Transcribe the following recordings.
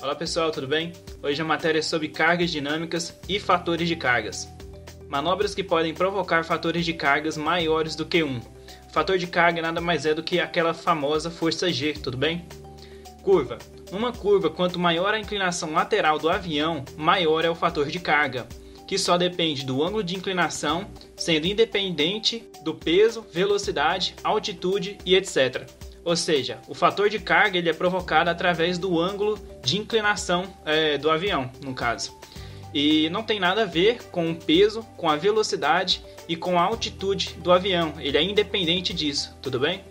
Olá pessoal, tudo bem? Hoje a matéria é sobre cargas dinâmicas e fatores de cargas. Manobras que podem provocar fatores de cargas maiores do que 1. Fator de carga nada mais é do que aquela famosa força G, tudo bem? Curva. Numa curva, quanto maior a inclinação lateral do avião, maior é o fator de carga, que só depende do ângulo de inclinação, sendo independente do peso, velocidade, altitude e etc. Ou seja, o fator de carga ele é provocado através do ângulo de inclinação do avião, no caso. E não tem nada a ver com o peso, com a velocidade e com a altitude do avião. Ele é independente disso, tudo bem?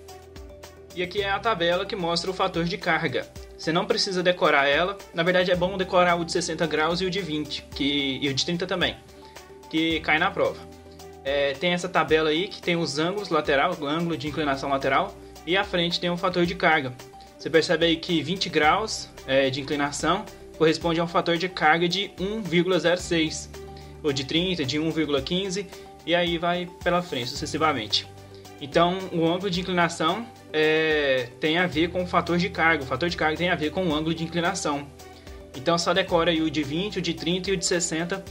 E aqui é a tabela que mostra o fator de carga. Você não precisa decorar ela. Na verdade é bom decorar o de 60 graus e o de 20, e o de 30 também, que cai na prova. Tem essa tabela aí que tem os ângulos lateral, o ângulo de inclinação lateral, e à frente tem um fator de carga. Você percebe aí que 20 graus de inclinação corresponde a um fator de carga de 1,06, ou de 30, de 1,15, e aí vai pela frente sucessivamente. Então o ângulo de inclinação tem a ver com o fator de carga. O fator de carga tem a ver com o ângulo de inclinação. Então só decora aí o de 20, o de 30 e o de 60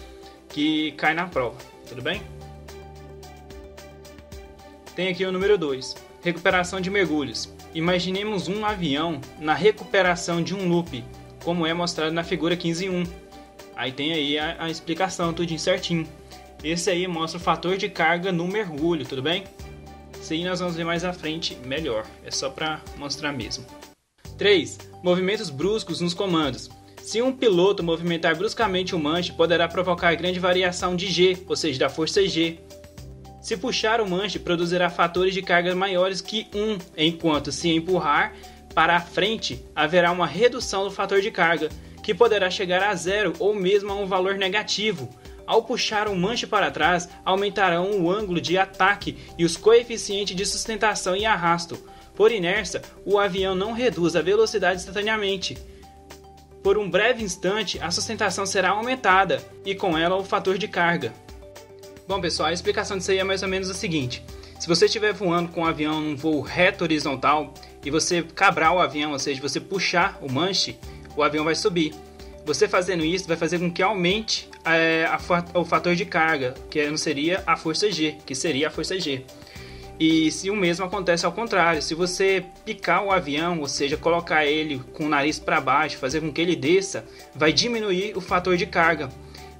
que cai na prova, tudo bem? Tem aqui o número 2. Recuperação de mergulhos. Imaginemos um avião na recuperação de um loop, como é mostrado na figura 15.1. Aí tem aí a explicação, tudinho certinho. Esse aí mostra o fator de carga no mergulho, tudo bem? Isso aí nós vamos ver mais à frente melhor, é só para mostrar mesmo. 3. Movimentos bruscos nos comandos. Se um piloto movimentar bruscamente o manche, poderá provocar grande variação de G, ou seja, da força G. Se puxar o manche, produzirá fatores de carga maiores que 1, enquanto se empurrar para a frente, haverá uma redução do fator de carga, que poderá chegar a 0 ou mesmo a um valor negativo. Ao puxar o manche para trás, aumentarão o ângulo de ataque e os coeficientes de sustentação e arrasto. Por inércia, o avião não reduz a velocidade instantaneamente. Por um breve instante, a sustentação será aumentada e com ela o fator de carga. Bom pessoal, a explicação disso aí é mais ou menos a seguinte. Se você estiver voando com o avião num voo reto horizontal e você cabrar o avião, ou seja, você puxar o manche, o avião vai subir. Você fazendo isso vai fazer com que aumente o fator de carga, que não seria a força G, que seria a força G. E se o mesmo acontece ao contrário, se você picar o avião, ou seja, colocar ele com o nariz para baixo, fazer com que ele desça, vai diminuir o fator de carga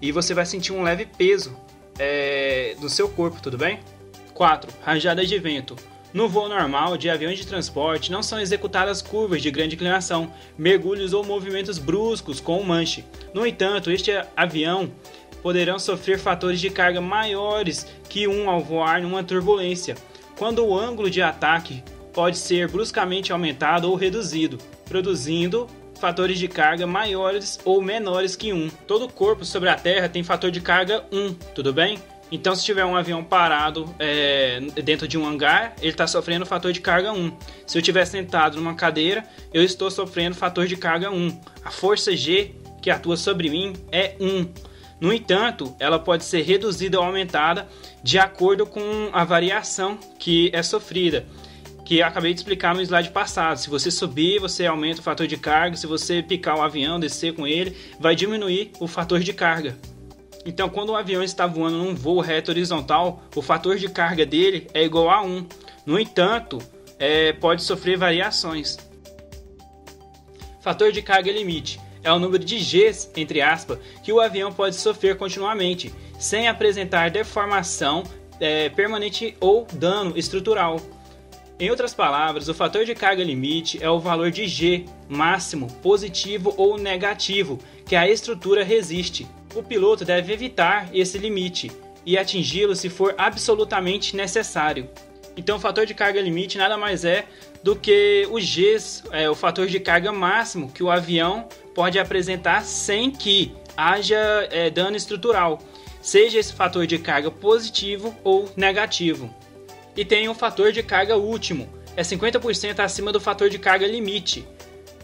e você vai sentir um leve peso do seu corpo, tudo bem? 4. Rajadas de vento. No voo normal de aviões de transporte não são executadas curvas de grande inclinação, mergulhos ou movimentos bruscos com o manche. No entanto, este avião poderão sofrer fatores de carga maiores que um ao voar numa turbulência, quando o ângulo de ataque pode ser bruscamente aumentado ou reduzido, produzindo fatores de carga maiores ou menores que 1. Todo corpo sobre a Terra tem fator de carga 1, tudo bem? Então se tiver um avião parado dentro de um hangar, ele está sofrendo fator de carga 1. Se eu estiver sentado numa cadeira, eu estou sofrendo fator de carga 1. A força G que atua sobre mim é 1. No entanto, ela pode ser reduzida ou aumentada de acordo com a variação que é sofrida, que eu acabei de explicar no slide passado. Se você subir, você aumenta o fator de carga. Se você picar o avião, descer com ele, vai diminuir o fator de carga. Então, quando o avião está voando num voo reto horizontal, o fator de carga dele é igual a 1. No entanto, pode sofrer variações. Fator de carga limite é o número de Gs, entre aspas, que o avião pode sofrer continuamente, sem apresentar deformação permanente ou dano estrutural. Em outras palavras, o fator de carga limite é o valor de G máximo, positivo ou negativo, que a estrutura resiste. O piloto deve evitar esse limite e atingi-lo se for absolutamente necessário. Então o fator de carga limite nada mais é do que o G, o fator de carga máximo que o avião pode apresentar sem que haja dano estrutural, seja esse fator de carga positivo ou negativo. E tem o fator de carga último, é 50% acima do fator de carga limite.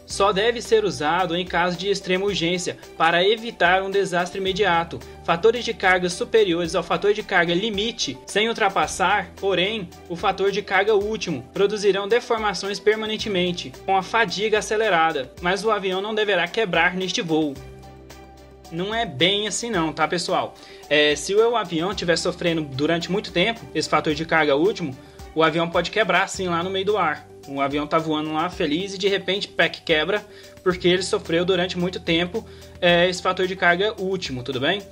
só deve ser usado em caso de extrema urgência para evitar um desastre imediato. Fatores de carga superiores ao fator de carga limite, sem ultrapassar, porém, o fator de carga último, produzirão deformações permanentemente, com a fadiga acelerada, mas o avião não deverá quebrar neste voo. Não é bem assim não, tá, pessoal? Se o avião estiver sofrendo durante muito tempo, esse fator de carga último, o avião pode quebrar assim lá no meio do ar. O avião tá voando lá feliz e de repente quebra, porque ele sofreu durante muito tempo esse fator de carga último, tudo bem?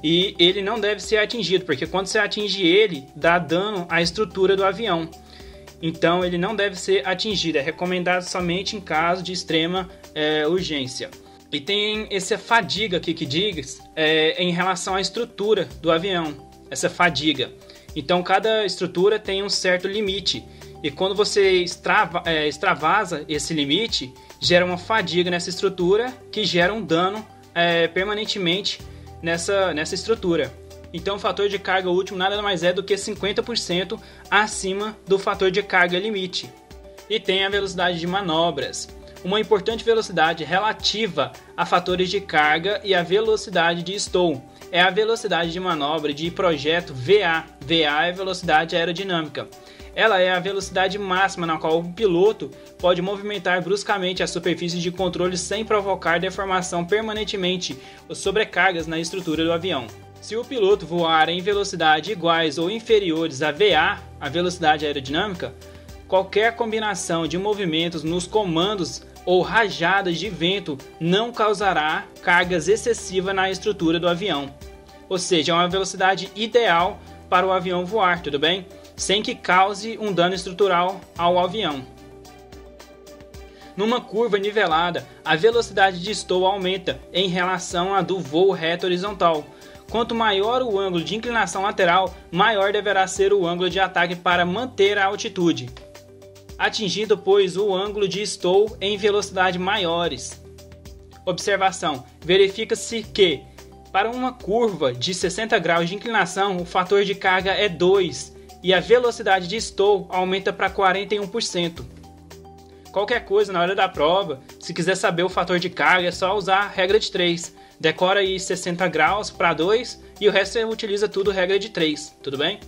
E ele não deve ser atingido, porque quando você atinge ele, dá dano à estrutura do avião. Então ele não deve ser atingido, é recomendado somente em caso de extrema urgência. E tem essa fadiga aqui que diz em relação à estrutura do avião, essa fadiga. Então cada estrutura tem um certo limite. E quando você extravasa esse limite, gera uma fadiga nessa estrutura que gera um dano permanentemente nessa estrutura. Então o fator de carga último nada mais é do que 50% acima do fator de carga limite. E tem a velocidade de manobras. Uma importante velocidade relativa a fatores de carga e a velocidade de estou. É a velocidade de manobra de projeto VA. VA é velocidade aerodinâmica. Ela é a velocidade máxima na qual o piloto pode movimentar bruscamente a superfície de controle sem provocar deformação permanentemente ou sobrecargas na estrutura do avião. Se o piloto voar em velocidade iguais ou inferiores a VA, a velocidade aerodinâmica, qualquer combinação de movimentos nos comandos ou rajadas de vento não causará cargas excessivas na estrutura do avião. Ou seja, é uma velocidade ideal para o avião voar, tudo bem? Sem que cause um dano estrutural ao avião. Numa curva nivelada, a velocidade de estou aumenta em relação à do voo reto horizontal. Quanto maior o ângulo de inclinação lateral, maior deverá ser o ângulo de ataque para manter a altitude, atingindo, pois, o ângulo de estou em velocidade maiores. Observação: verifica-se que, para uma curva de 60 graus de inclinação, o fator de carga é 2 e a velocidade de estou aumenta para 41%. Qualquer coisa na hora da prova, se quiser saber o fator de carga, é só usar a regra de 3. Decora aí 60 graus para 2 e o resto você utiliza tudo regra de 3, tudo bem?